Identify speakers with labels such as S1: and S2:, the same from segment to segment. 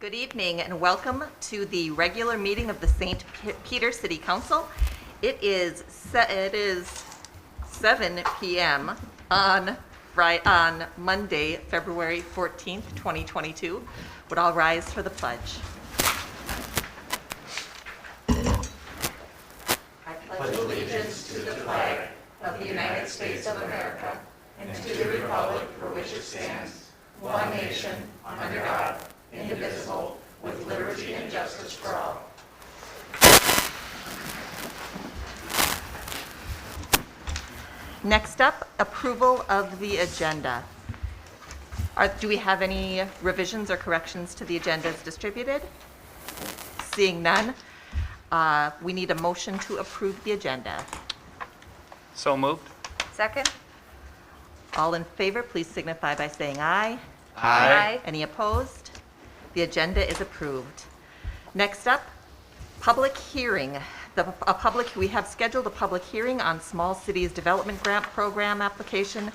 S1: Good evening and welcome to the regular meeting of the St. Peter City Council. It is 7 p.m. on Monday, February 14th, 2022. Would all rise for the pledge. I pledge allegiance to the flag of the United States of America and to the republic for which it stands, one nation, under God, indivisible, with liberty and justice for all. Next up, approval of the agenda. Do we have any revisions or corrections to the agenda as distributed? Seeing none, we need a motion to approve the agenda.
S2: So moved.
S3: Second?
S1: All in favor, please signify by saying aye.
S2: Aye.
S1: Any opposed? The agenda is approved. Next up, public hearing. We have scheduled a public hearing on Small Cities Development Grant Program application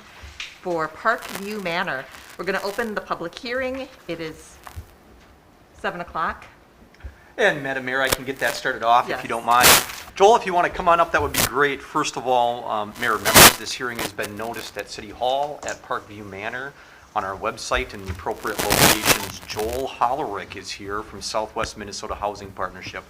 S1: for Parkview Manor. We're going to open the public hearing. It is 7 o'clock.
S4: And Madam Mayor, I can get that started off
S1: Yes.
S4: if you don't mind. Joel, if you want to come on up, that would be great. First of all, Mayor, remember this hearing has been noticed at City Hall, at Parkview Manor, on our website in the appropriate locations. Joel Hollerick is here from Southwest Minnesota Housing Partnership.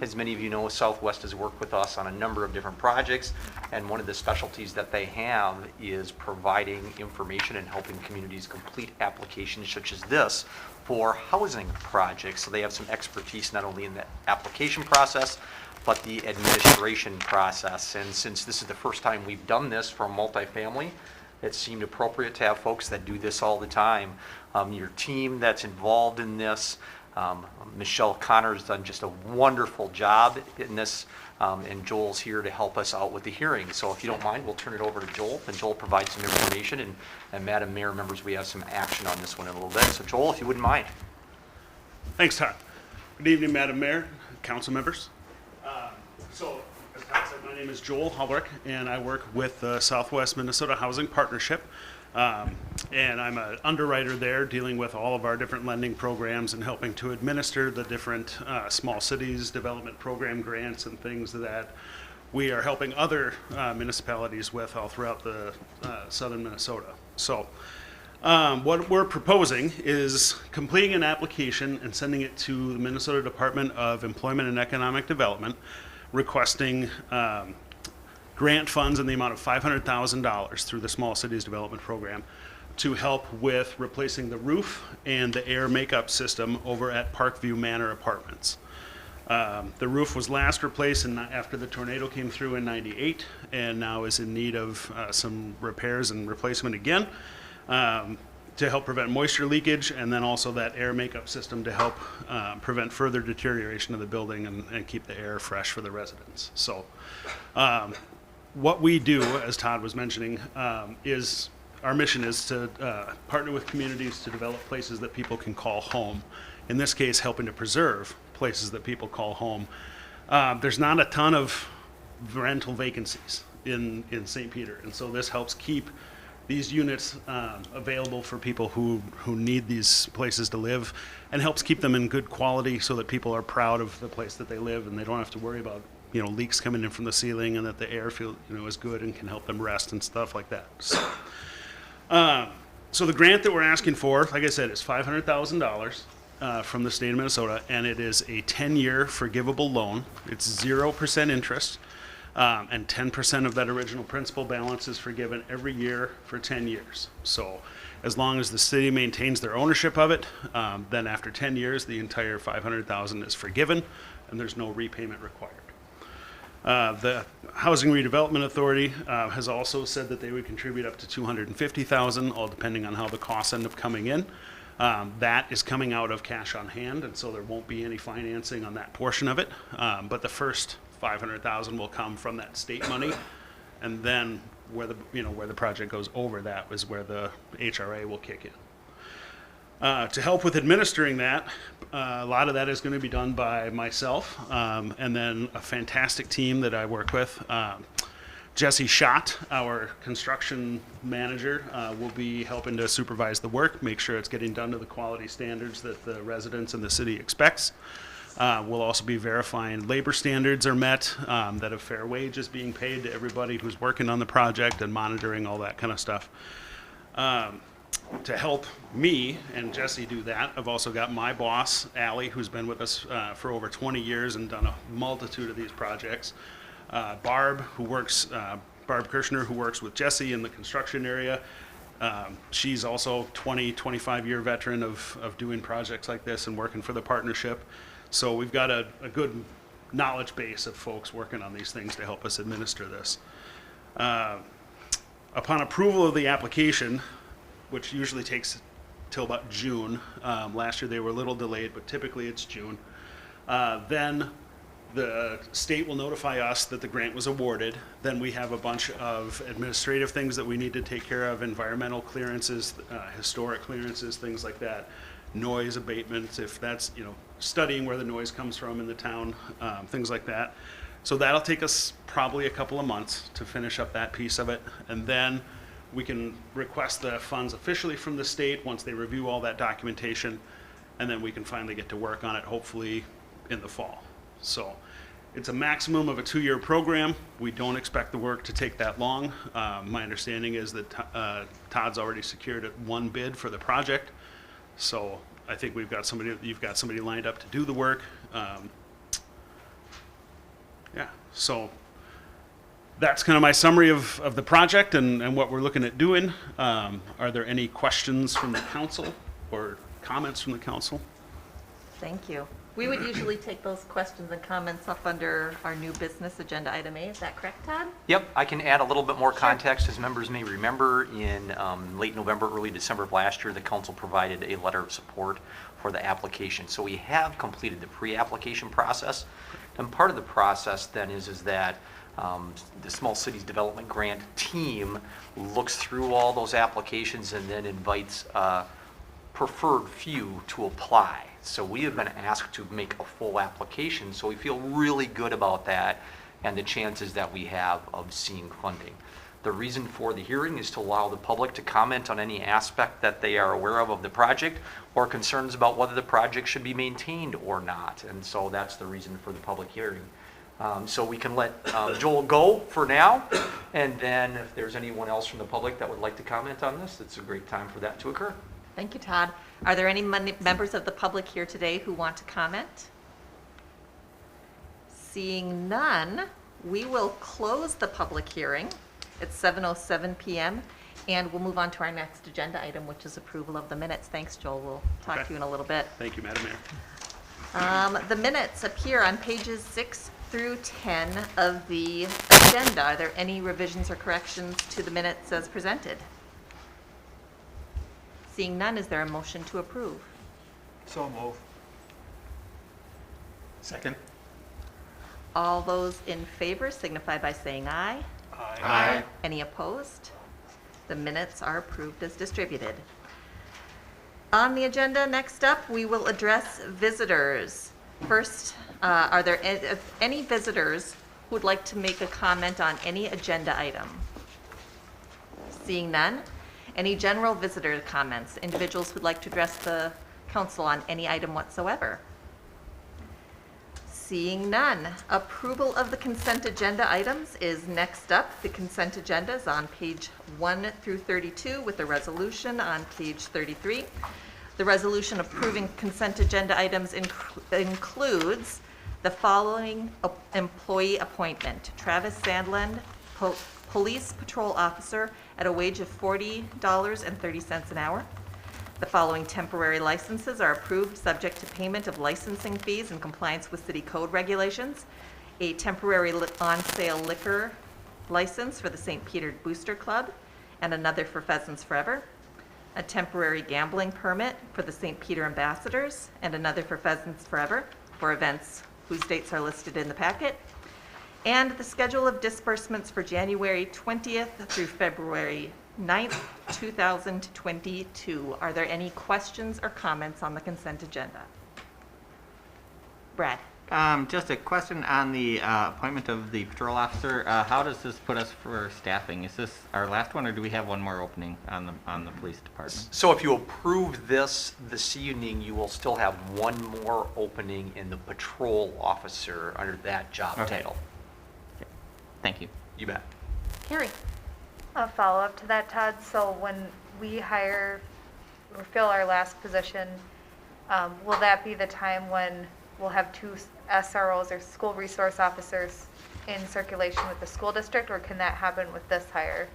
S4: As many of you know, Southwest has worked with us on a number of different projects, and one of the specialties that they have is providing information and helping communities complete applications such as this for housing projects. So they have some expertise not only in the application process, but the administration process. And since this is the first time we've done this for multifamily, it seemed appropriate to have folks that do this all the time. Your team that's involved in this, Michelle Connor has done just a wonderful job in this, and Joel's here to help us out with the hearing. So if you don't mind, we'll turn it over to Joel, and Joel provides some information, and Madam Mayor, members, we have some action on this one in a little bit. So Joel, if you wouldn't mind.
S5: Thanks, Todd. Good evening, Madam Mayor, council members. So, as Todd said, my name is Joel Hollerick, and I work with the Southwest Minnesota Housing Partnership. And I'm an underwriter there, dealing with all of our different lending programs and helping to administer the different small cities development program grants and things that we are helping other municipalities with all throughout the southern Minnesota. So what we're proposing is completing an application and sending it to the Minnesota Department of Employment and Economic Development, requesting grant funds in the amount of $500,000 through the Small Cities Development Program to help with replacing the roof and the air makeup system over at Parkview Manor Apartments. The roof was last replaced after the tornado came through in '98, and now is in need of some repairs and replacement again to help prevent moisture leakage, and then also that air makeup system to help prevent further deterioration of the building and keep the air fresh for the residents. So what we do, as Todd was mentioning, is our mission is to partner with communities to develop places that people can call home. In this case, helping to preserve places that people call home. There's not a ton of rental vacancies in St. Peter, and so this helps keep these units available for people who need these places to live, and helps keep them in good quality so that people are proud of the place that they live and they don't have to worry about leaks coming in from the ceiling, and that the air is good and can help them rest and stuff like that. So the grant that we're asking for, like I said, is $500,000 from the state of Minnesota, and it is a 10-year forgivable loan. It's 0% interest, and 10% of that original principal balance is forgiven every year for 10 years. So as long as the city maintains their ownership of it, then after 10 years, the entire $500,000 is forgiven, and there's no repayment required. The Housing Redevelopment Authority has also said that they would contribute up to $250,000, all depending on how the costs end up coming in. That is coming out of cash on hand, and so there won't be any financing on that portion of it. But the first $500,000 will come from that state money, and then where the project goes over that is where the HRA will kick in. To help with administering that, a lot of that is going to be done by myself, and then a fantastic team that I work with. Jesse Schott, our construction manager, will be helping to supervise the work, make sure it's getting done to the quality standards that the residents and the city expects. We'll also be verifying labor standards are met, that a fair wage is being paid to everybody who's working on the project, and monitoring all that kind of stuff. To help me and Jesse do that, I've also got my boss, Allie, who's been with us for over 20 years and done a multitude of these projects. Barb Kirshner, who works with Jesse in the construction area. She's also 25-year veteran of doing projects like this and working for the partnership. So we've got a good knowledge base of folks working on these things to help us administer this. Upon approval of the application, which usually takes till about June, last year they were a little delayed, but typically it's June, then the state will notify us that the grant was awarded. Then we have a bunch of administrative things that we need to take care of, environmental clearances, historic clearances, things like that, noise abatements, if that's, studying where the noise comes from in the town, things like that. So that'll take us probably a couple of months to finish up that piece of it. And then we can request the funds officially from the state once they review all that documentation. And then we can finally get to work on it, hopefully in the fall. So it's a maximum of a 2-year program. We don't expect the work to take that long. My understanding is that Todd's already secured one bid for the project. So I think you've got somebody lined up to do the work. So that's kind of my summary of the project and what we're looking at doing. Are there any questions from the council or comments from the council?
S1: Thank you. We would usually take those questions and comments up under our new business agenda item A. Is that correct, Todd?
S4: Yep, I can add a little bit more context. As members may remember, in late November, early December of last year, the council provided a letter of support for the application. So we have completed the pre-application process. And part of the process then is that the Small Cities Development Grant team looks through all those applications and then invites preferred few to apply. So we have been asked to make a full application, so we feel really good about that and the chances that we have of seeing funding. The reason for the hearing is to allow the public to comment on any aspect that they are aware of the project or concerns about whether the project should be maintained or not. And so that's the reason for the public hearing. So we can let Joel go for now, and then if there's anyone else from the public that would like to comment on this, it's a great time for that to occur.
S1: Thank you, Todd. Are there any members of the public here today who want to comment? Seeing none, we will close the public hearing at 7:07 p.m. and we'll move on to our next agenda item, which is approval of the minutes. Thanks, Joel. We'll talk to you in a little bit.
S5: Thank you, Madam Mayor.
S1: The minutes appear on pages 6 through 10 of the agenda. Are there any revisions or corrections to the minutes as presented? Seeing none, is there a motion to approve?
S2: So move. Second.
S1: All those in favor signify by saying aye.
S2: Aye.
S1: Any opposed? The minutes are approved as distributed. On the agenda, next up, we will address visitors. First, are there any visitors who would like to make a comment on any agenda item? Seeing none. Any general visitor comments? Individuals who'd like to address the council on any item whatsoever? Seeing none. Approval of the consent agenda items is next up. The consent agenda is on page 1 through 32 with the resolution on page 33. The resolution approving consent agenda items includes the following employee appointment: Travis Sandland, Police Patrol Officer, at a wage of $40.30 an hour. The following temporary licenses are approved subject to payment of licensing fees in compliance with city code regulations. A temporary on-sale liquor license for the St. Peter Booster Club and another for Pheasants Forever. A temporary gambling permit for the St. Peter Ambassadors and another for Pheasants Forever for events whose dates are listed in the packet. And the schedule of disbursements for January 20th through February 9th, 2022. Are there any questions or comments on the consent agenda? Brad?
S3: Just a question on the appointment of the patrol officer. How does this put us for staffing? Is this our last one, or do we have one more opening on the police department?
S4: So if you approve this evening, you will still have one more opening in the patrol officer under that job
S3: Okay.
S4: title.
S3: Thank you.
S4: You bet.
S1: Carrie?
S6: A follow-up to that, Todd. So when we hire or fill our last position, will that be the time when we'll have two SROs or school resource officers in circulation with the school district, or can that happen with this hire?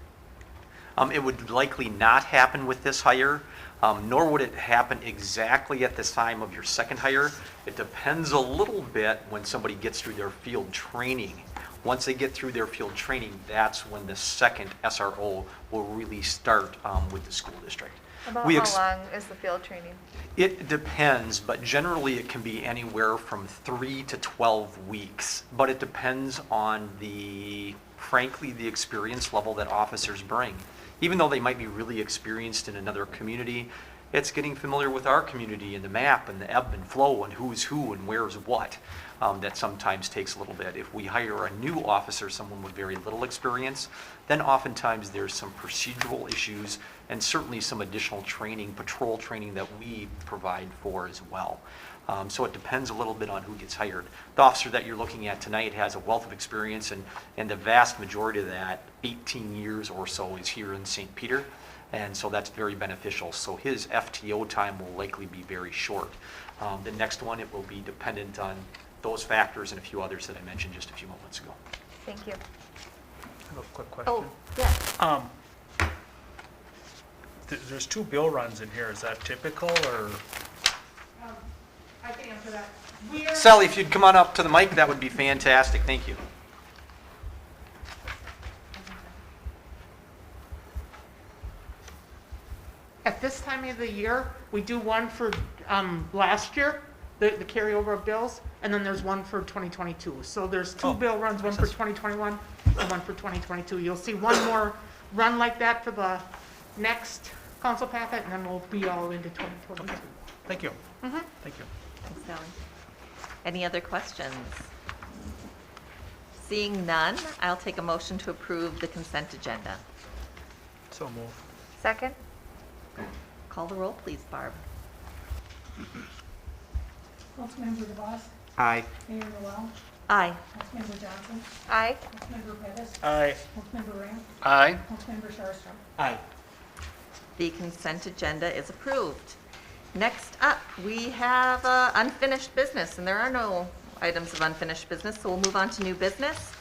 S4: It would likely not happen with this hire, nor would it happen exactly at this time of your second hire. It depends a little bit when somebody gets through their field training. Once they get through their field training, that's when the second SRO will really start with the school district.
S6: About
S4: We
S6: how
S4: ex-
S6: long is the field training?
S4: It depends, but generally it can be anywhere from 3 to 12 weeks. But it depends on frankly, the experience level that officers bring. Even though they might be really experienced in another community, it's getting familiar with our community and the map and the ebb and flow and who's who and where's what. That sometimes takes a little bit. If we hire a new officer, someone with very little experience, then oftentimes there's some procedural issues and certainly some additional training, patrol training that we provide for as well. So it depends a little bit on who gets hired. The officer that you're looking at tonight has a wealth of experience, and the vast majority of that, 18 years or so, is here in St. Peter. And so that's very beneficial. So his FTO time will likely be very short. The next one, it will be dependent on those factors and a few others that I mentioned just a few moments ago.
S6: Thank you.
S2: I have a quick question.
S1: Oh, yeah.
S2: There's 2 bill runs in here. Is that typical or?
S7: I can answer that. We are,
S4: Sally, if you'd come on up to the mic, that would be fantastic. Thank you.
S7: at this time of the year, we do one for last year, the carryover of bills, and then there's one for 2022. So there's 2 bill runs, one for 2021 and one for 2022. You'll see one more run like that for the next council packet, and then we'll be all into 2022.
S2: Thank you.
S1: Mm-hmm.
S2: Thank you.
S1: Thanks, Sally. Any other questions? Seeing none, I'll take a motion to approve the consent agenda.
S2: So move.
S6: Second?
S1: Call the roll, please, Barb.
S8: Councilmember DeVos,
S3: Aye.
S8: Mayor Noel,
S1: Aye.
S8: Councilmember Johnson,
S6: Aye.
S8: Councilmember Pettis,
S2: Aye.
S8: Councilmember Ramp,
S2: Aye.
S8: Councilmember Sharstrom.
S2: Aye.
S1: The consent agenda is approved. Next up, we have unfinished business, and there are no items of unfinished business, so we'll move on to new business.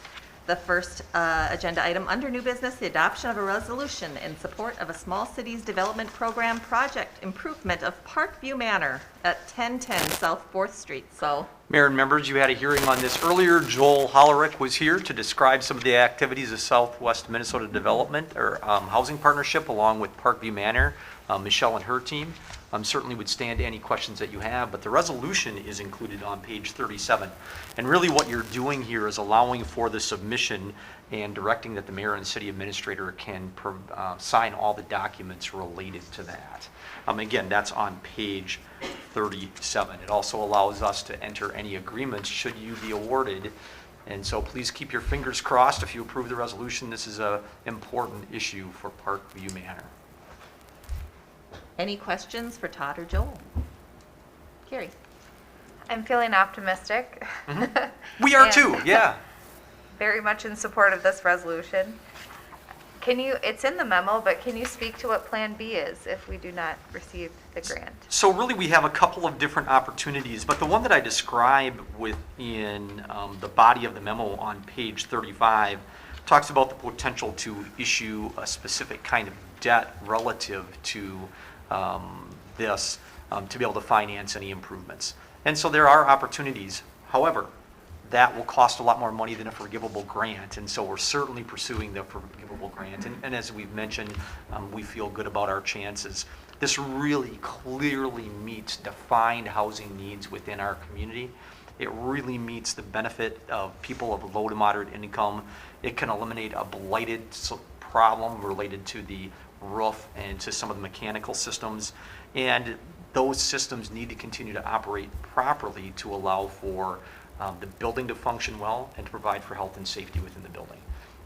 S1: The first agenda item under new business, the adoption of a resolution in support of a small cities development program project improvement of Parkview Manor at 1010 South 4th Street. So,
S4: Mayor and members, you had a hearing on this earlier. Joel Hollerick was here to describe some of the activities of Southwest Minnesota Development or Housing Partnership along with Parkview Manor, Michelle and her team. Certainly would stand to any questions that you have, but the resolution is included on page 37. And really what you're doing here is allowing for the submission and directing that the mayor and city administrator can sign all the documents related to that. Again, that's on page 37. It also allows us to enter any agreements should you be awarded. And so please keep your fingers crossed if you approve the resolution. This is an important issue for Parkview Manor.
S1: any questions for Todd or Joel? Carrie?
S6: I'm feeling optimistic.
S4: We are
S6: And
S4: too, yeah.
S6: Very much in support of this resolution. It's in the memo, but can you speak to what Plan B is if we do not receive the grant?
S4: So really, we have a couple of different opportunities, but the one that I describe within the body of the memo on page 35 talks about the potential to issue a specific kind of debt relative to this to be able to finance any improvements. And so there are opportunities. However, that will cost a lot more money than a forgivable grant, and so we're certainly pursuing the forgivable grant. And as we've mentioned, we feel good about our chances. This really clearly meets defined housing needs within our community. It really meets the benefit of people of low to moderate income. It can eliminate a blighted problem related to the roof and to some of the mechanical systems. And those systems need to continue to operate properly to allow for the building to function well, and to provide for health and safety within the building.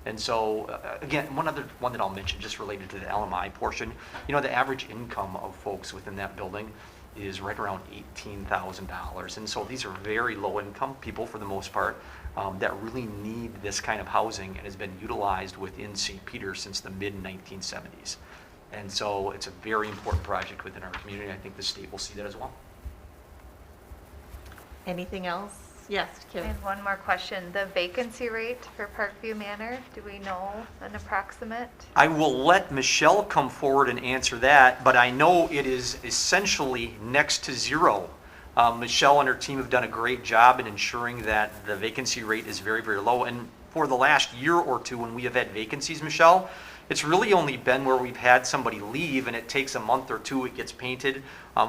S4: And so, again, one other one that I'll mention, just related to the LMI portion, you know, the average income of folks within that building is right around $18,000. And so these are very low income people for the most part that really need this kind of housing, and has been utilized within St. Peter since the mid-1970s. And so it's a very important project within our community. I think the state will see that as well.
S1: Anything else? Yes, Kim.
S6: And one more question, the vacancy rate for Parkview Manor, do we know an approximate?
S4: I will let Michelle come forward and answer that, but I know it is essentially next to zero. Michelle and her team have done a great job in ensuring that the vacancy rate is very, very low. And for the last year or two, when we have had vacancies, Michelle, it's really only been where we've had somebody leave and it takes a month or two, it gets painted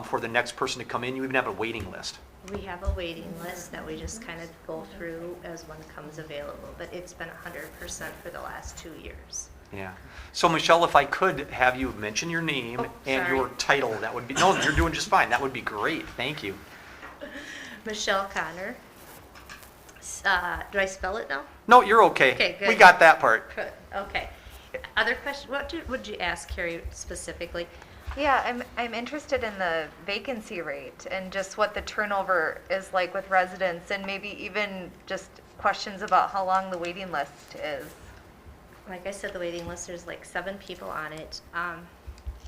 S4: for the next person to come in. You even have a waiting list.
S9: We have a waiting list that we just kind of go through as one comes available, but it's been 100% for the last 2 years.
S4: Yeah. So Michelle, if I could have you mention your name
S9: Oh,
S4: and
S9: sorry.
S4: your title, that would be, no, you're doing just fine. That would be great. Thank you.
S9: Michelle Connor. Do I spell it now?
S4: No, you're okay.
S9: Okay, good.
S4: We got that part.
S9: Good, okay. Other question, would you ask Carrie specifically?
S6: Yeah, I'm interested in the vacancy rate and just what the turnover is like with residents, and maybe even just questions about how long the waiting list is.
S9: Like I said, the waiting list, there's like 7 people on it.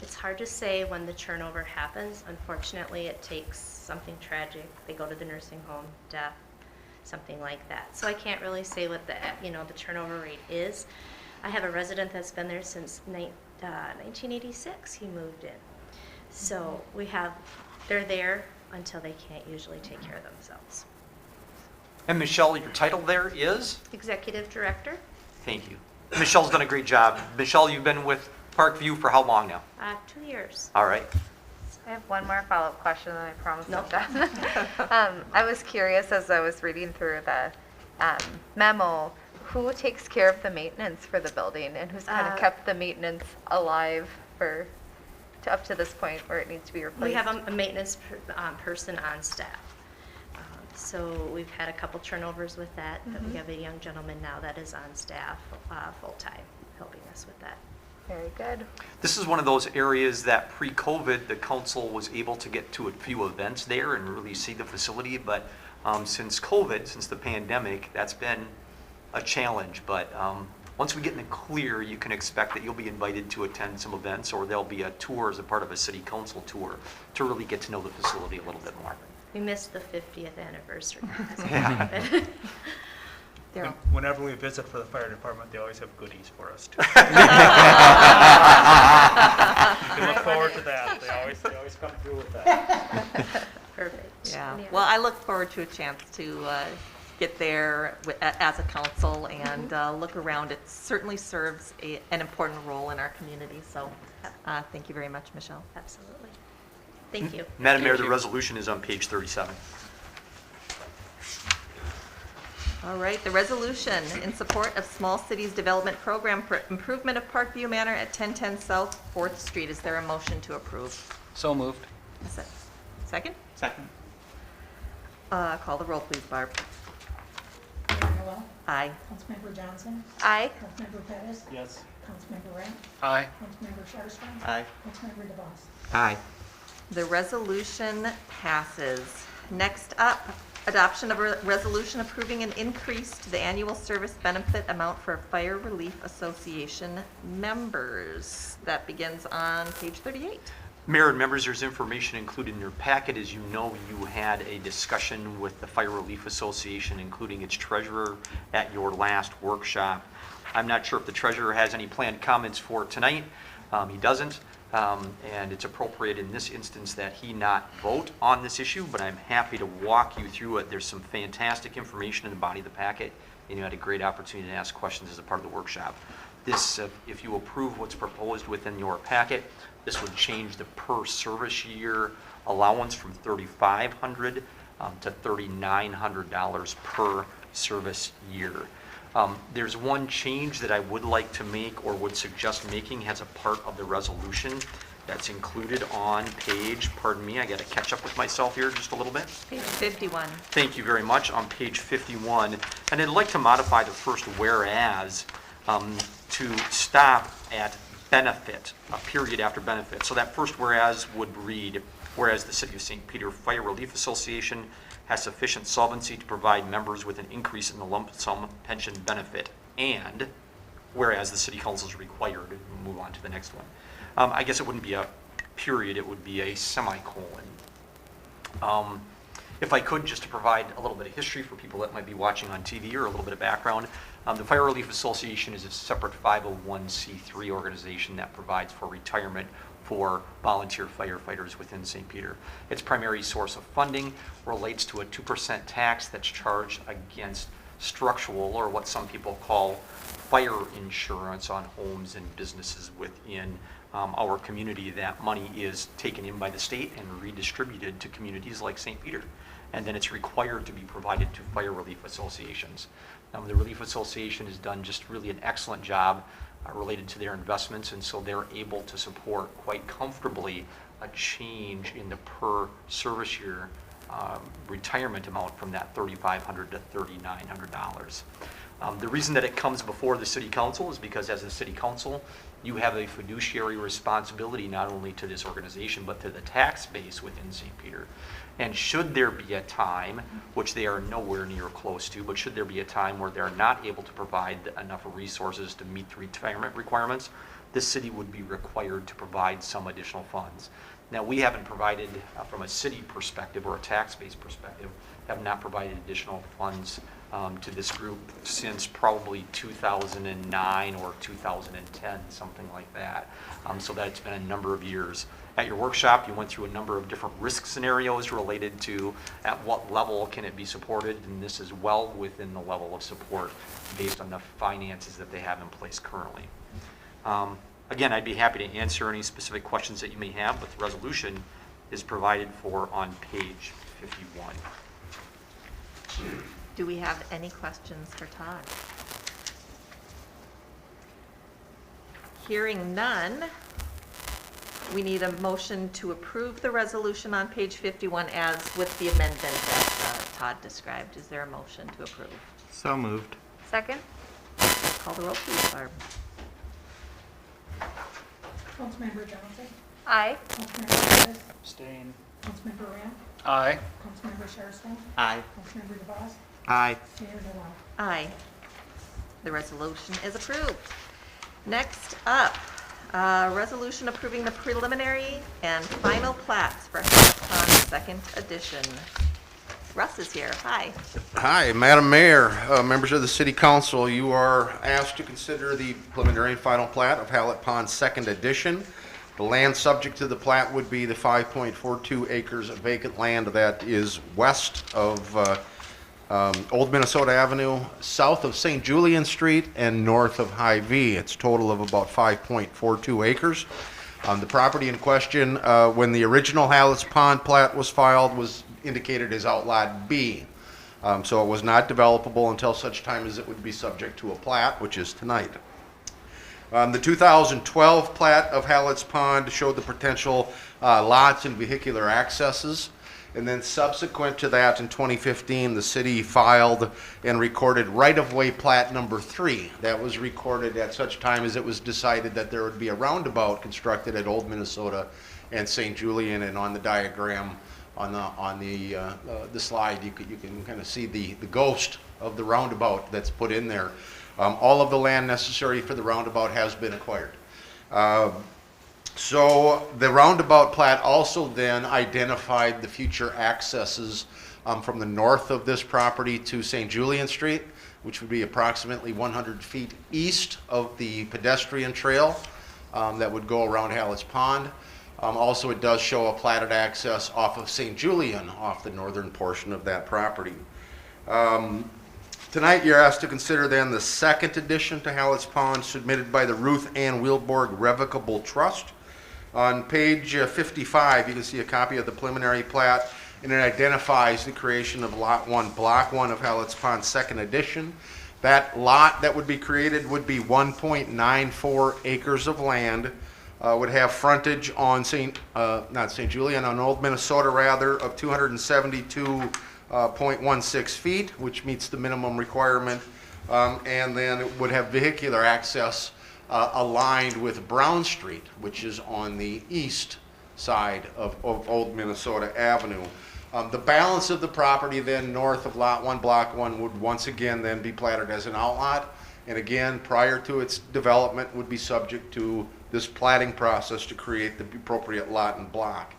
S9: It's hard to say when the turnover happens. Unfortunately, it takes something tragic. They go to the nursing home, death, something like that. So I can't really say what the turnover rate is. I have a resident that's been there since 1986. He moved in. So they're there until they can't usually take care of themselves.
S4: And Michelle, your title there is?
S9: Executive director,
S4: Thank you. Michelle's done a great job. Michelle, you've been with Parkview for how long now?
S9: 2 years.
S4: All right.
S6: I have one more follow-up question, and I promise
S9: No.
S6: I'm done. I was curious as I was reading through the memo, who takes care of the maintenance for the building, and who's kind of kept the maintenance alive up to this point where it needs to be replaced?
S9: We have a maintenance person on staff. So we've had a couple turnovers with that, but we have a young gentleman now that is on staff full-time, helping us with that.
S6: Very good.
S4: This is one of those areas that pre-COVID, the council was able to get to a few events there and really see the facility, but since COVID, since the pandemic, that's been a challenge. But once we get in the clear, you can expect that you'll be invited to attend some events, or there'll be a tour as a part of a city council tour to really get to know the facility a little bit more.
S9: We missed the 50th anniversary.
S4: Yeah.
S1: Daryl.
S2: Whenever we visit for the fire department, they always have goodies for us too. We look forward to that. They always come through with that.
S9: Perfect.
S1: Yeah,
S9: Any
S1: well,
S9: other-
S1: I look forward to a chance to get there as a council and look around. It certainly serves an important role in our community, so thank you very much, Michelle.
S9: Absolutely. Thank you.
S4: Madam Mayor, the resolution is on page 37.
S1: All right, the resolution in support of Small Cities Development Program for improvement of Parkview Manor at 1010 South 4th Street. Is there a motion to approve?
S3: So moved.
S1: Is it- Second?
S3: Second.
S1: Call the roll, please, Barb.
S8: Mayor Noel,
S1: Aye.
S8: Councilmember Johnson,
S6: Aye.
S8: Councilmember Pettis,
S2: Yes.
S8: Councilmember Rank,
S2: Aye.
S8: Councilmember Sharpston,
S3: Aye.
S8: Councilmember DeVos.
S3: Aye.
S1: The resolution passes. Next up, adoption of a resolution approving an increase to the annual service benefit amount for Fire Relief Association members. That begins on page 38.
S4: Mayor and members, there's information included in your packet. As you know, you had a discussion with the Fire Relief Association, including its treasurer, at your last workshop. I'm not sure if the treasurer has any planned comments for tonight. He doesn't, and it's appropriate in this instance that he not vote on this issue, but I'm happy to walk you through it. There's some fantastic information in the body of the packet, and you had a great opportunity to ask questions as a part of the workshop. This, if you approve what's proposed within your packet, this would change the per service year allowance from $3,500 to $3,900 per service year. There's one change that I would like to make or would suggest making as a part of the resolution, That's included on page, pardon me, I got to catch up with myself here just a little bit.
S1: Page 51.
S4: Thank you very much. On page 51, and I'd like to modify the first whereas to stop at benefit, a period after benefit. So that first whereas would read, whereas the City of St. Peter Fire Relief Association has sufficient solvency to provide members with an increase in the lump sum pension benefit, and whereas the City Council is required, we'll move on to the next one. I guess it wouldn't be a period, it would be a semicolon. If I could, just to provide a little bit of history for people that might be watching on TV or a little bit of background, the Fire Relief Association is a separate 501c3 organization that provides for retirement for volunteer firefighters within St. Peter. Its primary source of funding relates to a 2% tax that's charged against structural, or what some people call fire insurance, on homes and businesses within our community. That money is taken in by the state and redistributed to communities like St. Peter. And then it's required to be provided to fire relief associations. The Relief Association has done just really an excellent job related to their investments, and so they're able to support quite comfortably a change in the per service year retirement amount from that $3,500 to $3,900. The reason that it comes before the City Council is because as a City Council, you have a fiduciary responsibility not only to this organization, but to the tax base within St. Peter. And should there be a time, which they are nowhere near close to, but should there be a time where they're not able to provide enough resources to meet the retirement requirements, the city would be required to provide some additional funds. Now, we haven't provided, from a city perspective or a tax-based perspective, have not provided additional funds to this group since probably 2009 or 2010, something like that. So that's been a number of years. At your workshop, you went through a number of different risk scenarios related to at what level can it be supported, and this is well within the level of support based on the finances that they have in place currently. Again, I'd be happy to answer any specific questions that you may have, but the resolution is provided for on page 51.
S1: Do we have any questions for Todd? Hearing none, we need a motion to approve the resolution on page 51 as with the amendment that Todd described. Is there a motion to approve?
S3: So moved.
S6: Second?
S1: Call the roll, please, Barb.
S8: Councilmember Johnson,
S6: Aye.
S8: Councilmember Pettis,
S2: Abstain.
S8: Councilmember Ram,
S2: Aye.
S8: Councilmember Sherrison,
S3: Aye.
S8: Councilmember DeVos,
S3: Aye.
S8: Mayor Noel.
S1: Aye. The resolution is approved. Next up, resolution approving the preliminary and final plats for Hallet Pond Second Edition. Russ is here. Hi.
S10: Hi, Madam Mayor, members of the City Council, you are asked to consider the preliminary and final plat of Hallet Pond Second Edition. The land subject to the plat would be the 5.42 acres of vacant land that is west of Old Minnesota Avenue, south of St. Julian Street, and north of Hy-Vee. It's a total of about 5.42 acres. The property in question, when the original Hallett's Pond plat was filed, was indicated as Outlot B. So it was not developable until such time as it would be subject to a plat, which is tonight. The 2012 plat of Hallett's Pond showed the potential lots and vehicular accesses. And then subsequent to that, in 2015, the city filed and recorded right-of-way plat number 3. That was recorded at such time as it was decided that there would be a roundabout constructed at Old Minnesota and St. Julian. And on the diagram on the slide, you can kind of see the ghost of the roundabout that's put in there. All of the land necessary for the roundabout has been acquired. So the roundabout plat also then identified the future accesses from the north of this property to St. Julian Street, which would be approximately 100 feet east of the pedestrian trail that would go around Hallett's Pond. Also, it does show a platted access off of St. Julian, off the northern portion of that property. Tonight, you're asked to consider then the second addition to Hallett's Pond submitted by the Ruth Ann Wilborg Revocable Trust. On page 55, you can see a copy of the preliminary plat, and it identifies the creation of Lot 1, Block 1 of Hallett's Pond Second Edition. That lot that would be created would be 1.94 acres of land would have frontage on not St. Julian, on Old Minnesota rather, of 272.16 feet, which meets the minimum requirement. And then it would have vehicular access aligned with Brown Street, which is on the east side of Old Minnesota Avenue. The balance of the property then north of Lot 1, Block 1 would once again then be platted as an outlot. And again, prior to its development would be subject to this platting process to create the appropriate lot and block.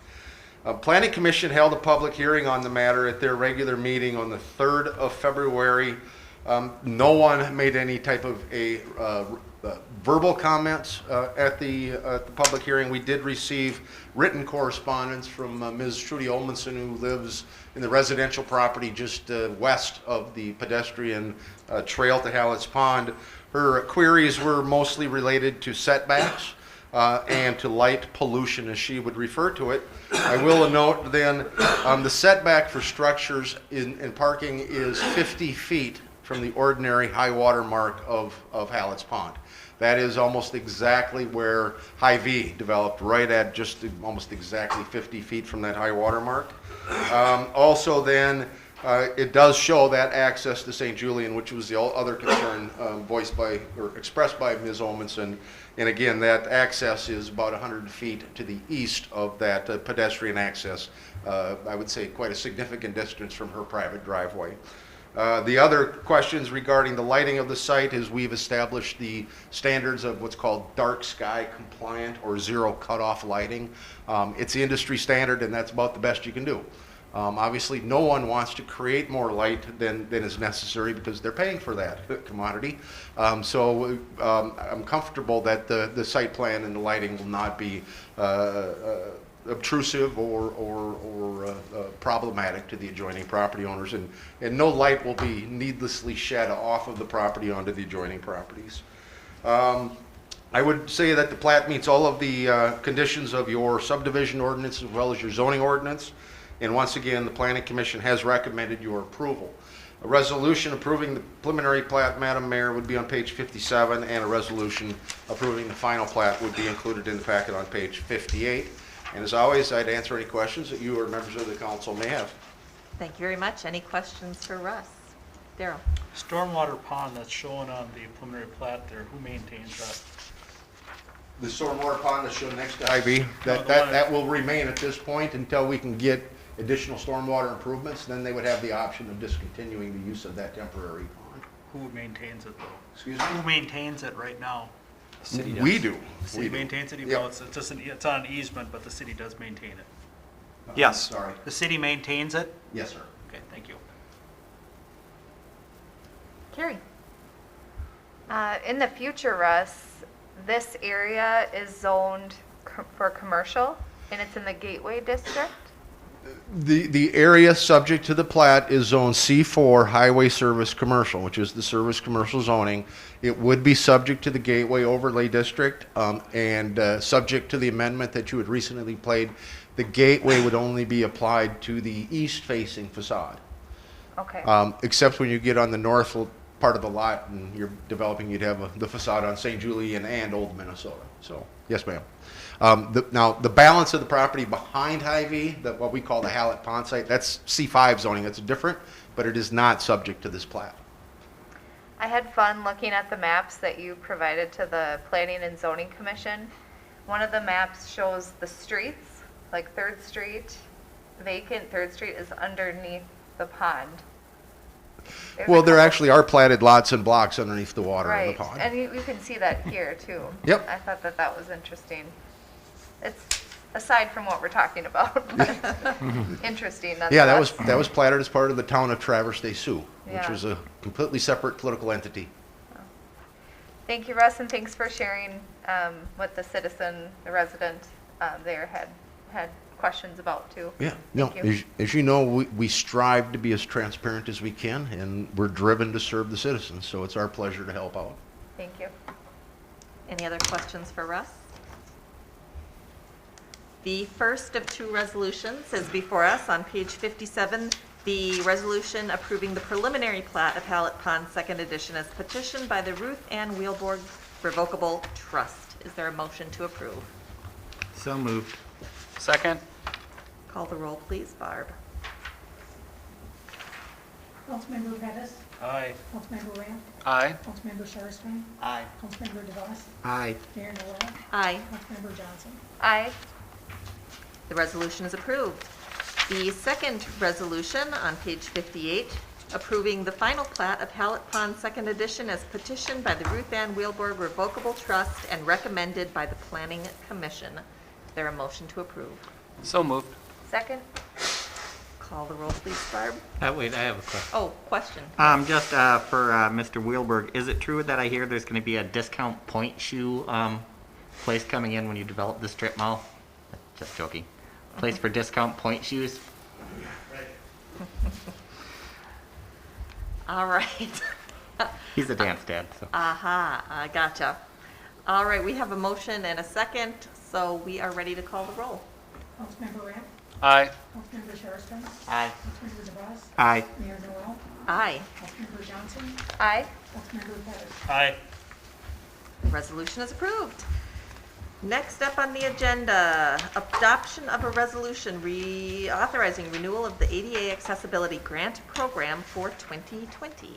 S10: Planning Commission held a public hearing on the matter at their regular meeting on the 3rd of February. No one made any type of verbal comments at the public hearing. We did receive written correspondence from Ms. Trudy Olmanson, who lives in the residential property just west of the pedestrian trail to Hallett's Pond. Her queries were mostly related to setbacks and to light pollution, as she would refer to it. I will note then the setback for structures in parking is 50 feet from the ordinary high water mark of Hallett's Pond. That is almost exactly where Hy-Vee developed, right at just almost exactly 50 feet from that high water mark. Also then, it does show that access to St. Julian, which was the other concern voiced by, or expressed by Ms. Olmanson. And again, that access is about 100 feet to the east of that pedestrian access. I would say quite a significant distance from her private driveway. The other questions regarding the lighting of the site is we've established the standards of what's called dark sky compliant or zero cutoff lighting. It's the industry standard, and that's about the best you can do. Obviously, no one wants to create more light than is necessary because they're paying for that commodity. So I'm comfortable that the site plan and the lighting will not be obtrusive or problematic to the adjoining property owners, and no light will be needlessly shed off of the property onto the adjoining properties. I would say that the plat meets all of the conditions of your subdivision ordinance as well as your zoning ordinance, and once again, the Planning Commission has recommended your approval. A resolution approving the preliminary plat, Madam Mayor, would be on page 57, and a resolution approving the final plat would be included in the packet on page 58. And as always, I'd answer any questions that you or members of the council may have.
S1: Thank you very much. Any questions for Russ? Daryl?
S2: Stormwater pond that's shown on the preliminary plat there, who maintains that?
S10: The stormwater pond that's shown next to Hy-Vee, that will remain at this point until we can get additional stormwater improvements. Then they would have the option of discontinuing the use of that temporary pond.
S2: Who maintains it though?
S10: Excuse me?
S2: Who maintains it right now?
S10: We do.
S2: The city maintains it,
S10: Yep.
S2: well, it's on an easement, but the city does maintain it.
S4: Yes.
S10: Sorry.
S2: The city maintains it?
S10: Yes, sir.
S2: Okay, thank you.
S1: Carrie?
S6: In the future, Russ, this area is zoned for commercial, and it's in the Gateway District.
S10: The area subject to the plat is zone C4 Highway Service Commercial, which is the service commercial zoning. It would be subject to the Gateway Overlay District, and subject to the amendment that you had recently played. The gateway would only be applied to the east-facing facade,
S6: Okay.
S10: except when you get on the north part of the lot and you're developing, you'd have the facade on St. Julian and Old Minnesota. So, yes, ma'am. Now, the balance of the property behind Hy-Vee, what we call the Hallett Pond site, that's C5 zoning. That's different, but it is not subject to this plat.
S6: I had fun looking at the maps that you provided to the Planning and Zoning Commission. One of the maps shows the streets, like 3rd Street, vacant 3rd Street is underneath the pond. There's
S10: Well,
S6: a
S10: there
S6: couple-
S10: actually are platted lots and blocks underneath the water of the
S6: Right,
S10: pond.
S6: and you can see that here too.
S10: Yep.
S6: I thought that was interesting. It's aside from what we're talking about, but interesting nonetheless.
S10: Yeah, that was platted as part of the town of Traverse des Sioux, which
S6: Yeah.
S10: was a completely separate political entity.
S6: Thank you, Russ, and thanks for sharing what the citizen, the resident there had questions about too.
S10: Yeah, no,
S6: Thank you.
S10: as you know, we strive to be as transparent as we can, and we're driven to serve the citizens, so it's our pleasure to help out.
S6: Thank you.
S1: Any other questions for Russ? The first of two resolutions is before us on page 57. The resolution approving the preliminary plat of Hallett Pond Second Edition as petitioned by the Ruth Ann Wheelborg Revocable Trust. Is there a motion to approve?
S3: So moved.
S2: Second?
S1: Call the roll, please, Barb.
S8: Councilmember Pettis,
S2: Aye.
S8: Councilmember Ramp,
S2: Aye.
S8: Councilmember Sherrod,
S3: Aye.
S8: Councilmember DeVos,
S3: Aye.
S8: Mayor Noel,
S1: Aye.
S8: Councilmember Johnson.
S6: Aye.
S1: The resolution is approved. The second resolution on page 58, approving the final plat of Hallett Pond Second Edition as petitioned by the Ruth Ann Wheelborg Revocable Trust and recommended by the Planning Commission. Is there a motion to approve?
S2: So moved.
S6: Second?
S1: Call the roll, please, Barb.
S3: Wait, I have a question.
S1: Oh, question.
S3: Just for Mr. Wheelberg, is it true that I hear there's going to be a discount point shoe place coming in when you develop the strip mall? Just joking. Place for discount point shoes?
S1: All right.
S3: He's a dance dad, so.
S1: Aha, I gotcha. All right, we have a motion and a second, so we are ready to call the roll.
S8: Councilmember Ramp,
S2: Aye.
S8: Councilmember Sherrod,
S3: Aye.
S8: Councilmember DeVos,
S3: Aye.
S8: Mayor Noel,
S1: Aye.
S8: Councilmember Johnson,
S6: Aye.
S8: Councilmember Pettis.
S2: Aye.
S1: The resolution is approved. Next up on the agenda, adoption of a resolution reauthorizing renewal of the ADA Accessibility Grant Program for 2020.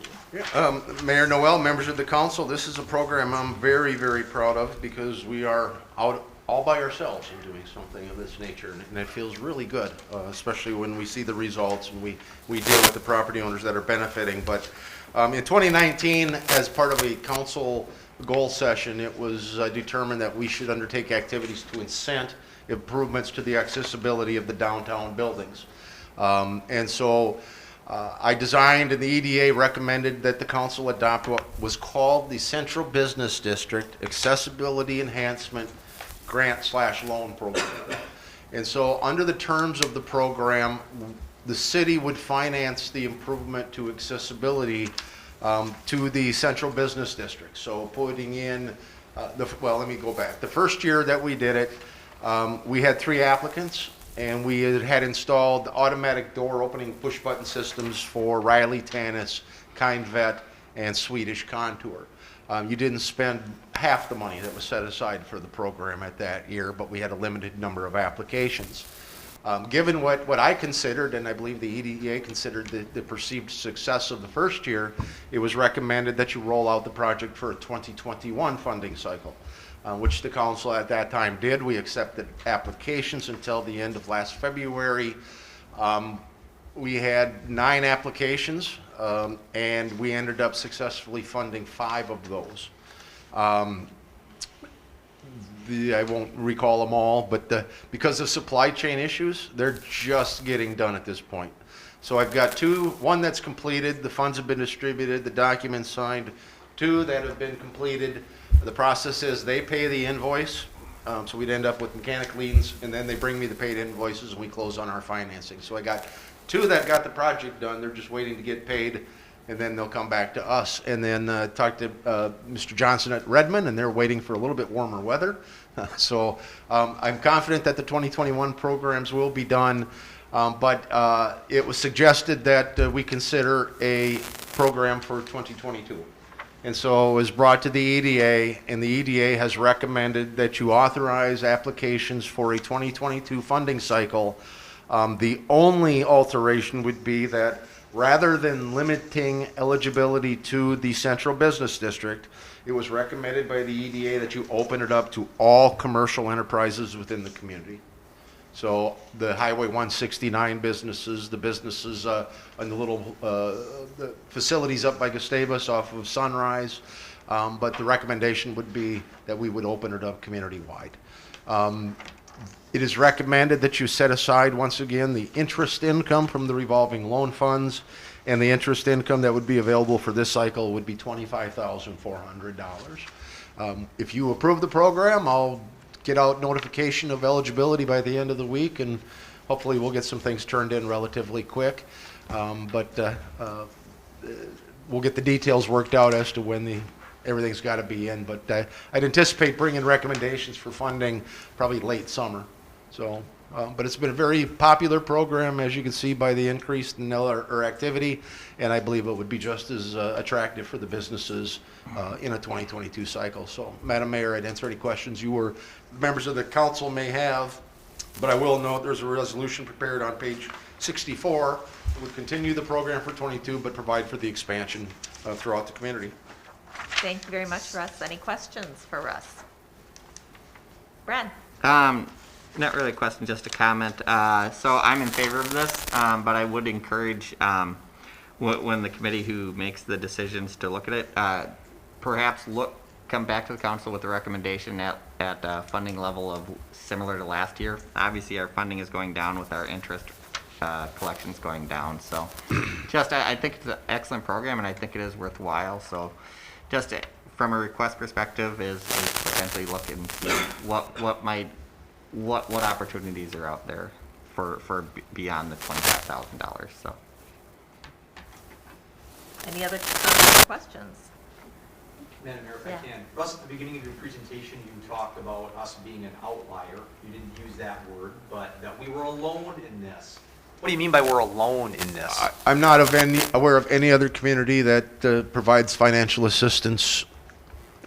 S10: Mayor Noel, members of the council, this is a program I'm very, very proud of because we are out all by ourselves in doing something of this nature, and it feels really good, especially when we see the results and we deal with the property owners that are benefiting. But in 2019, as part of a council goal session, it was determined that we should undertake activities to incent improvements to the accessibility of the downtown buildings. And so I designed, and the EDA recommended that the council adopt what was called the Central Business District Accessibility Enhancement Grant/Loan Program. And so under the terms of the program, the city would finance the improvement to accessibility to the Central Business District. So putting in, well, let me go back. The first year that we did it, we had 3 applicants, and we had installed automatic door opening push button systems for Riley Tannis, Kind Vet, and Swedish Contour. You didn't spend half the money that was set aside for the program at that year, but we had a limited number of applications. Given what I considered, and I believe the EDA considered the perceived success of the first year, it was recommended that you roll out the project for a 2021 funding cycle, which the council at that time did. We accepted applications until the end of last February. We had 9 applications, and we ended up successfully funding 5 of those. I won't recall them all, but because of supply chain issues, they're just getting done at this point. So I've got 2, one that's completed, the funds have been distributed, the documents signed, 2 that have been completed. The process is they pay the invoice, so we'd end up with mechanic liens, and then they bring me the paid invoices and we close on our financing. So I got 2 that got the project done, they're just waiting to get paid, and then they'll come back to us. And then talk to Mr. Johnson at Redmond, and they're waiting for a little bit warmer weather. So I'm confident that the 2021 programs will be done, but it was suggested that we consider a program for 2022. And so it was brought to the EDA, and the EDA has recommended that you authorize applications for a 2022 funding cycle. The only alteration would be that rather than limiting eligibility to the Central Business District, it was recommended by the EDA that you open it up to all commercial enterprises within the community. So the Highway 169 businesses, the businesses on the little the facilities up by Gustavus off of Sunrise, but the recommendation would be that we would open it up community-wide. It is recommended that you set aside, once again, the interest income from the revolving loan funds, and the interest income that would be available for this cycle would be $25,400. If you approve the program, I'll get out notification of eligibility by the end of the week, and hopefully we'll get some things turned in relatively quick. But we'll get the details worked out as to when everything's got to be in. But I'd anticipate bringing recommendations for funding probably late summer. So But it's been a very popular program, as you can see by the increase in our activity, and I believe it would be just as attractive for the businesses in a 2022 cycle. So, Madam Mayor, I'd answer any questions you or members of the council may have, but I will note there's a resolution prepared on page 64 that would continue the program for 22, but provide for the expansion throughout the community.
S1: Thank you very much, Russ. Any questions for Russ? Brad?
S3: Not really a question, just a comment. So I'm in favor of this, but I would encourage when the committee who makes the decisions to look at it, perhaps come back to the council with a recommendation at a funding level of similar to last year. Obviously, our funding is going down with our interest collections going down. So just, I think it's an excellent program, and I think it is worthwhile. So just from a request perspective is potentially look and see what opportunities are out there for beyond the $25,000. So
S1: Any other questions?
S4: Madam Mayor, if
S1: Yeah.
S4: I can. Russ, at the beginning of your presentation, you talked about us being an outlier. You didn't use that word, but that we were alone in this. What do you mean by we're alone in this?
S10: I'm not aware of any other community that provides financial assistance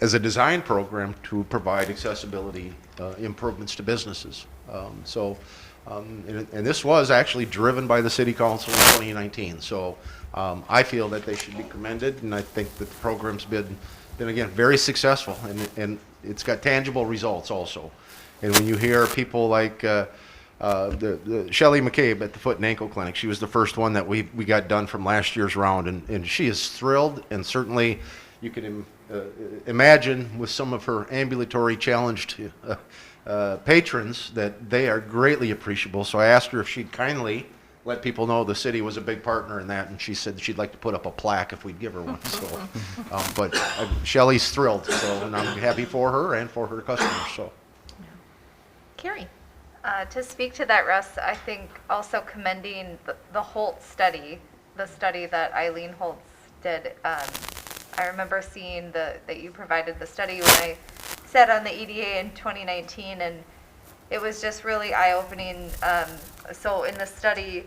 S10: as a design program to provide accessibility improvements to businesses. And this was actually driven by the city council in 2019. So I feel that they should be commended, and I think that the program's been again very successful, and it's got tangible results also. And when you hear people like the Shelley McCabe at the Foot and Ankle Clinic, she was the first one that we got done from last year's round, and she is thrilled, and certainly you can imagine with some of her ambulatory challenged patrons that they are greatly appreciable. So I asked her if she'd kindly let people know the city was a big partner in that, and she said she'd like to put up a plaque if we'd give her one. So, but Shelley's thrilled, so, and I'm happy for her and for her customers. So,
S1: Carrie?
S6: To speak to that, Russ, I think also commending the Holtz study, the study that Eileen Holtz did. I remember seeing that you provided the study when I sat on the EDA in 2019, and it was just really eye-opening. So in the study,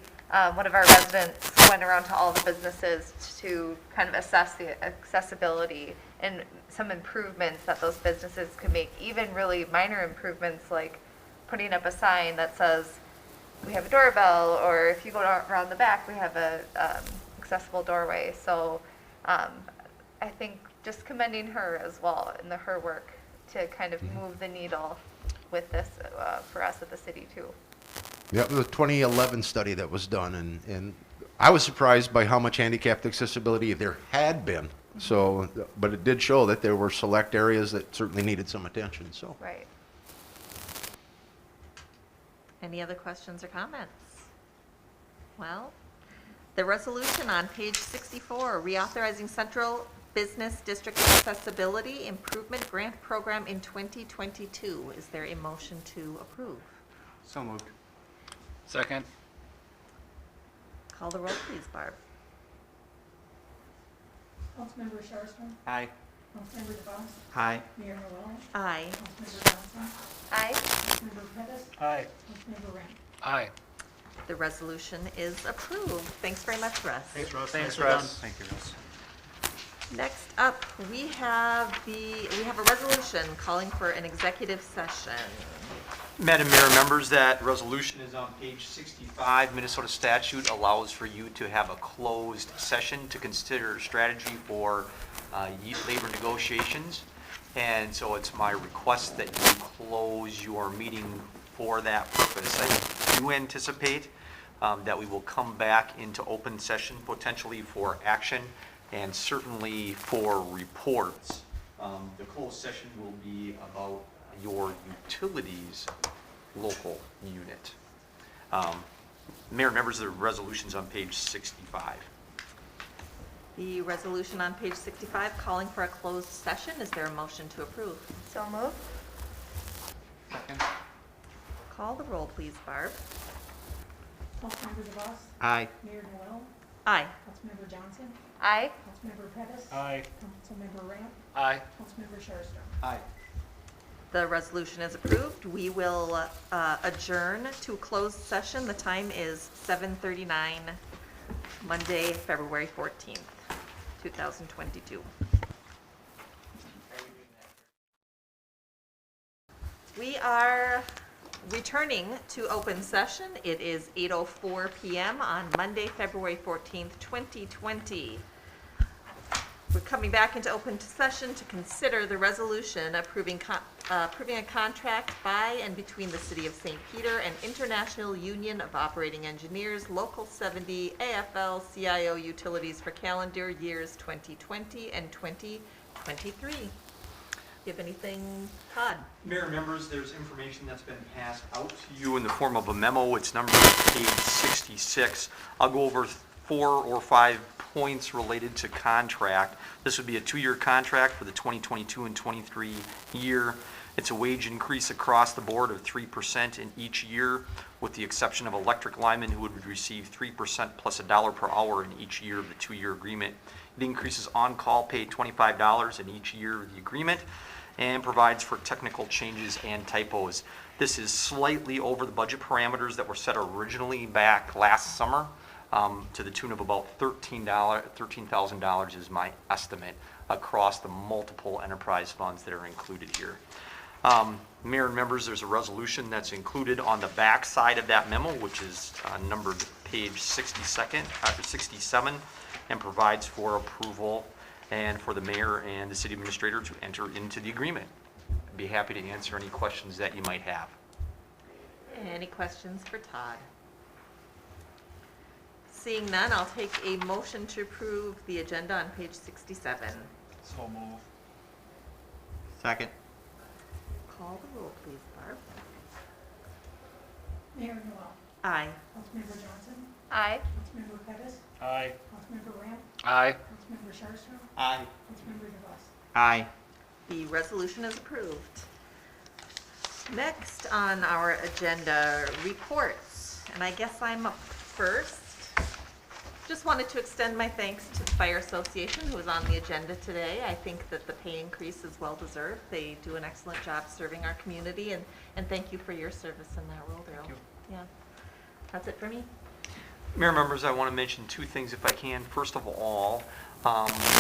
S6: one of our residents went around to all the businesses to kind of assess the accessibility and some improvements that those businesses could make, even really minor improvements like putting up a sign that says, we have a doorbell, or if you go around the back, we have a accessible doorway. So I think just commending her as well in her work to kind of move the needle with this for us at the city too.
S10: yeah, it was a 2011 study that was done, and I was surprised by how much handicapped accessibility there had been. So, but it did show that there were select areas that certainly needed some attention. So.
S6: Right.
S1: Any other questions or comments? Well, the resolution on page 64, reauthorizing Central Business District Accessibility Improvement Grant Program in 2022. Is there a motion to approve?
S3: So moved.
S2: Second.
S1: Call the roll, please, Barb.
S8: Councilmember Sherrstrom,
S3: Aye.
S8: Councilmember DeBoss,
S3: Aye.
S8: Mayor Noel,
S1: Aye.
S8: Councilmember Johnson,
S6: Aye.
S8: Councilmember Pettis,
S2: Aye.
S8: Councilmember Ramp.
S2: Aye.
S1: The resolution is approved. Thanks very much, Russ.
S2: Thanks, Russ.
S3: Thanks,
S2: Nicely
S3: Russ.
S2: done.
S3: Thank you, Russ.
S1: Next up, we have a resolution calling for an executive session.
S4: Madam Mayor, members, that resolution is on page 65. Minnesota statute allows for you to have a closed session to consider strategy for labor negotiations. And so it's my request that you close your meeting for that purpose. I do anticipate that we will come back into open session potentially for action and certainly for reports. The closed session will be about your utilities local unit. Mayor, members, the resolution's on page 65.
S1: The resolution on page 65 calling for a closed session. Is there a motion to approve?
S6: So moved.
S3: Second.
S1: Call the roll, please, Barb.
S8: Councilmember DeBoss,
S3: Aye.
S8: Mayor Noel,
S1: Aye.
S8: Councilmember Johnson,
S6: Aye.
S8: Councilmember Pettis,
S2: Aye.
S8: Councilmember Ramp,
S2: Aye.
S8: Councilmember Sherrstrom.
S4: Aye.
S1: The resolution is approved. We will adjourn to closed session. The time is 7:39, Monday, February 14th, 2022. We are returning to open session. It is 8:04 PM on Monday, February 14th, 2020. We're coming back into open session to consider the resolution approving a contract by and between the City of St. Peter and International Union of Operating Engineers, Local 70, AFL-CIO Utilities for calendar years 2020 and 2023. You have anything, Todd?
S4: Mayor and members, there's information that's been passed out to you in the form of a memo. It's numbered page 66. I'll go over 4 or 5 points related to contract. This would be a 2-year contract for the 2022 and 23 year. It's a wage increase across the board of 3% in each year, with the exception of electric linemen who would receive 3% plus $1 per hour in each year of the 2-year agreement. It increases on-call pay $25 in each year of the agreement and provides for technical changes and typos. This is slightly over the budget parameters that were set originally back last summer, to the tune of about $13,000 is my estimate across the multiple enterprise funds that are included here. Mayor and members, there's a resolution that's included on the back side of that memo, which is numbered page 67, and provides for approval and for the mayor and the city administrator to enter into the agreement. I'd be happy to answer any questions that you might have.
S1: Any questions for Todd? Seeing none, I'll take a motion to approve the agenda on page 67.
S2: So move.
S3: Second.
S1: Call the roll, please, Barb.
S8: Mayor Noel.
S1: Aye.
S8: Councilmember Johnson.
S6: Aye.
S8: Councilmember Pettis.
S2: Aye.
S8: Councilmember Ramp.
S2: Aye.
S8: Councilmember Sharpstra.
S3: Aye.
S8: Councilmember DeVos.
S3: Aye.
S1: The resolution is approved. Next on our agenda, reports. And I guess I'm up first. Just wanted to extend my thanks to the Fire Association, who is on the agenda today. I think that the pay increase is well deserved. They do an excellent job serving our community, and thank you for your service in that role, Daryl.
S2: Thank you.
S1: Yeah. That's it for me.
S4: Mayor members, I want to mention 2 things if I can. First of all,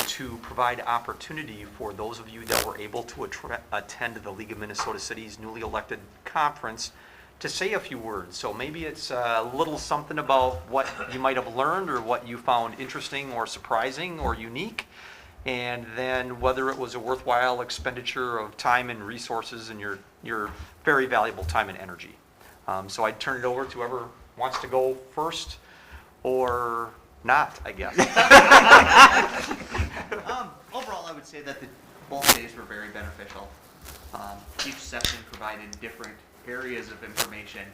S4: to provide opportunity for those of you that were able to attend the League of Minnesota Cities newly elected conference to say a few words. So maybe it's a little something about what you might have learned or what you found interesting or surprising or unique, and then whether it was a worthwhile expenditure of time and resources and your very valuable time and energy. So I'd turn it over to whoever wants to go first or not, I guess.
S11: Overall, I would say that both days were very beneficial. Each session provided different areas of information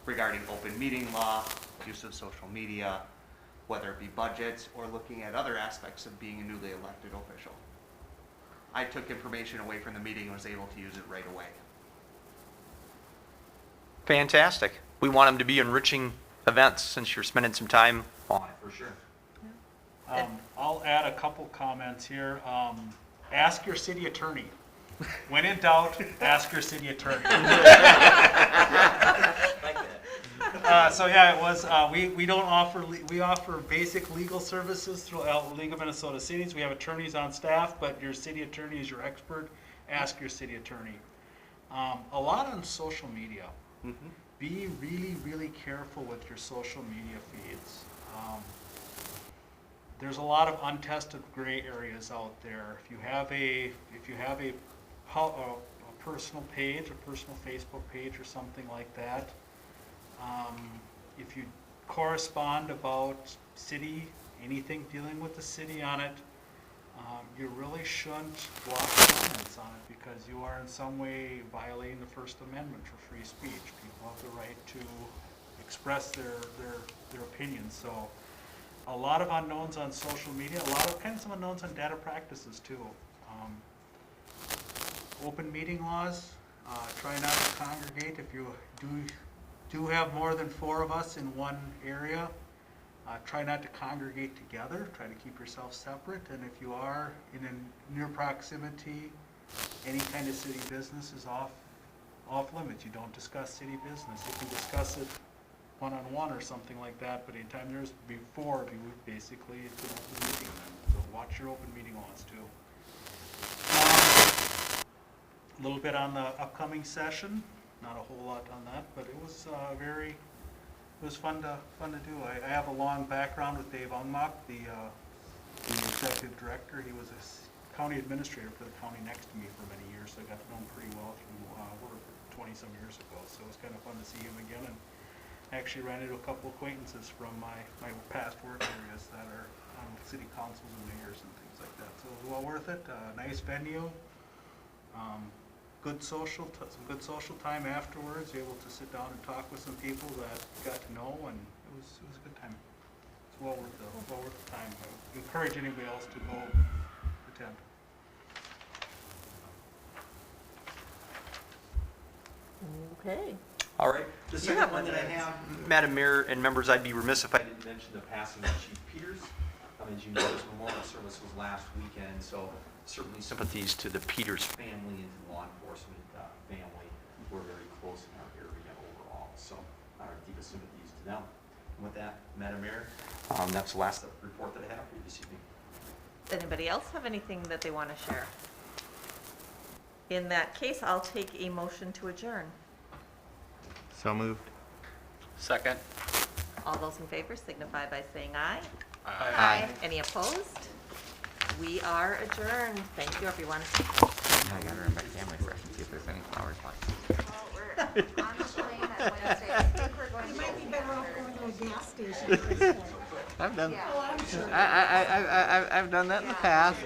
S11: regarding open meeting law, use of social media, whether it be budgets or looking at other aspects of being a newly elected official. I took information away from the meeting and was able to use it right away.
S4: Fantastic. We want them to be enriching events since you're spending some time on it.
S11: For sure.
S2: I'll add a couple comments here. Ask your city attorney. When in doubt, ask your city attorney. So yeah, it was. We don't offer. We offer basic legal services throughout League of Minnesota Cities. We have attorneys on staff, but your city attorney is your expert. Ask your city attorney. A lot on social media.
S11: Mm-hmm.
S2: Be really, really careful with your social media feeds. There's a lot of untested gray areas out there. If you have a personal page, a personal Facebook page or something like that, if you correspond about city, anything dealing with the city on it, you really shouldn't block comments on it because you are in some way violating the First Amendment for free speech. People have the right to express their opinions. So a lot of unknowns on social media, a lot of kinds of unknowns on data practices too. Open meeting laws, try not to congregate. If you do have more than 4 of us in one area, try not to congregate together. Try to keep yourself separate. And if you are in a near proximity any kind of city business is off limits. You don't discuss city business. You can discuss it one-on-one or something like that, but anytime there's before, basically, it's an open meeting. So watch your open meeting laws too. A little bit on the upcoming session, not a whole lot on that, but it was it was fun to do. I have a long background with Dave Ungmach, the executive director. He was a county administrator for the county next to me for many years, so I got to know him pretty well through work 20-some years ago. So it was kind of fun to see him again, and actually ran into a couple acquaintances from my past work areas that are on city councils and mayors and things like that. So it was well worth it. Nice venue. Some good social time afterwards. Able to sit down and talk with some people that got to know, and it was a good time. It's well worth the time. I would encourage anybody else to go attend.
S1: Okay.
S4: All right. The
S1: You
S4: second
S1: have
S4: one that I
S1: one.
S4: have, Madam Mayor and members, I'd be remiss if I didn't mention the passing of Chief Peters. As you know, his memorial service was last weekend, so certainly sympathies to the Peters family and to the law enforcement family. We're very close in our area overall, so our deepest sympathies to them. And with that, Madam Mayor, that's the last report that I have for you this evening.
S1: Anybody else have anything that they want to share? In that case, I'll take a motion to adjourn.
S3: So moved.
S11: Second.
S1: All those in favor signify by saying aye.
S3: Aye.
S1: Any opposed? We are adjourned. Thank you, everyone.
S3: I gotta run back to family fresh and see if there's any flowers left.
S6: Well, we're on the plane at Wednesday. I think we're going to.
S8: You might be better off going to a gas station.
S3: I've done,
S6: Yeah.
S3: I've done that in the past.